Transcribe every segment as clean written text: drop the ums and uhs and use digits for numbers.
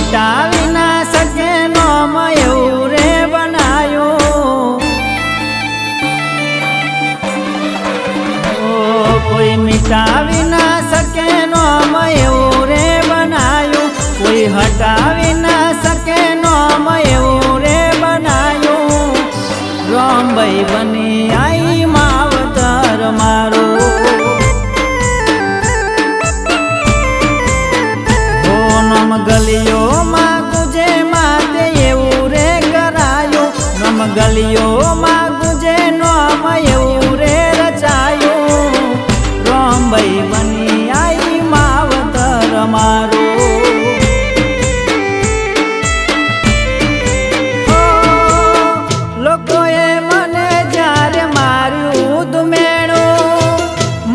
मिटावी ना सके नाम એવું રે બનાયું। कोई मिटावी ना सके नाम એવું रे बनाયું। कोई हटावी ना सके नाम એવું रे बनाયું। रामबाई बनी आई मावतर मारो। नम गलियो मां गुजे माते એવું रे करायो। नम गलियो मां गुजे नाम એવું रे रचायो। रामबाई बनी आई मावतर मारो। लोकोए मने जारे मार्યું तुमेणो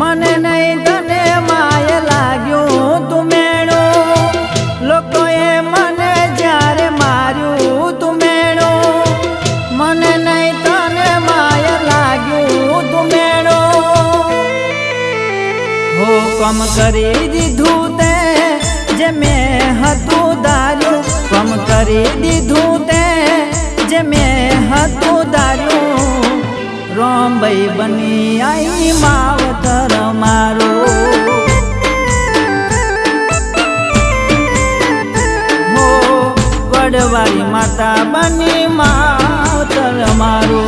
मने नहीं तने माय लाग्यो तुमेणो। लोकोए मने जारे मार्યું तुमेणो मने नहीं तने माय लाग्यो तुमेणो। हुकम करी दीधु ते जे मैं हतु धार्યું। कम करी दीधु ते जे मैं हतु धार्યું। रामबाई बनी आई मावतर मारो। हो वडवारी माता बनी मावतर मारो।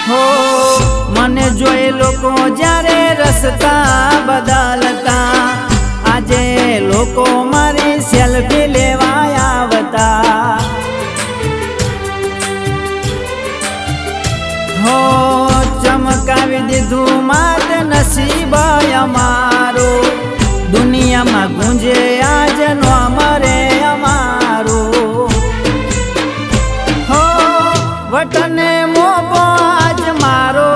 हो मने जोई लोको जारे रस्ता बदलता। आजे लोको मारी सेल्फी लेवा आवता। हो चमकावी दीधु मात नसीब अमारो। दुनिया में गूंजे आज नाम रे अमारो। हो वटने मोबो आज मारो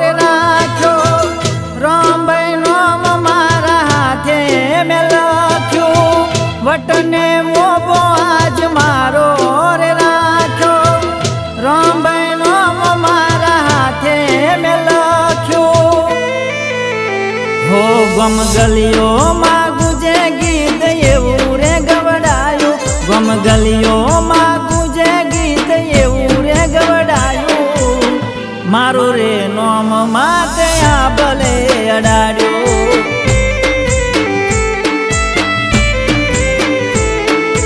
रे राख्यो। रामबाई नाम मारा हाथे में लख्यो। वटने मोबो आज मारो रे राख्यो। रामबाई नाम मारा हाथे में लख्यो। हो गम गलियो मां गुजे गीत એવું रे गवડાયું। गम गलियो मां गुजे गीत એવું रे गवडाયું। मारो रे नाम माते आ भले अडाड्यो।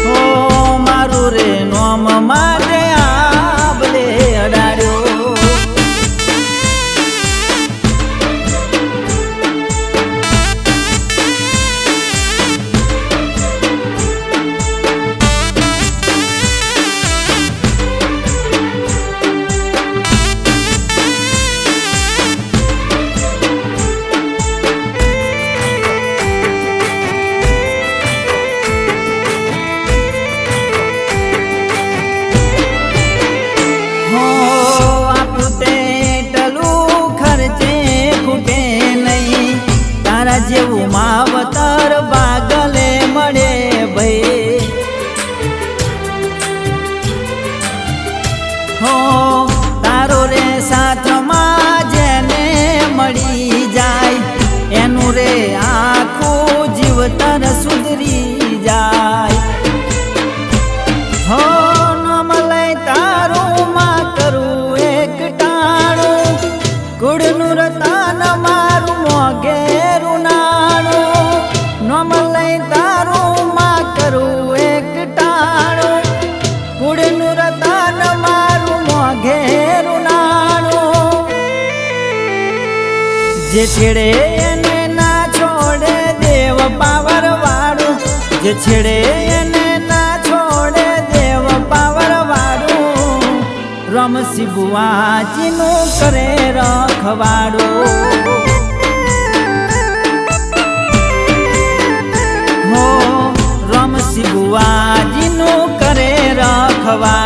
हो मारो रे नाम माते आ भले अडाड्यो। जेवू मावतर बागले मळे भई। हो तारो रे साथ मां जेने मળી जाय एनु रे आखू जीवतर सुधरी जाय। हो नाम लई तारू मां करू एक टाणू। कुड़नु रतान मारू मोगेरू नाणू। नाम लई तारू मां करू एक टाणू। कुड़नु रतान मारू मोगेरू नाणू। जे छेड़े एने ना छोड़े देव पावर वाड़ू। जे छेड़े एने ना छोड़े देव पावर वाड़ू। रमसी बुआजीनु करे रखवाड़ो। हो रमसी बुआजीनु करे रखवाड़ो।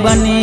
બની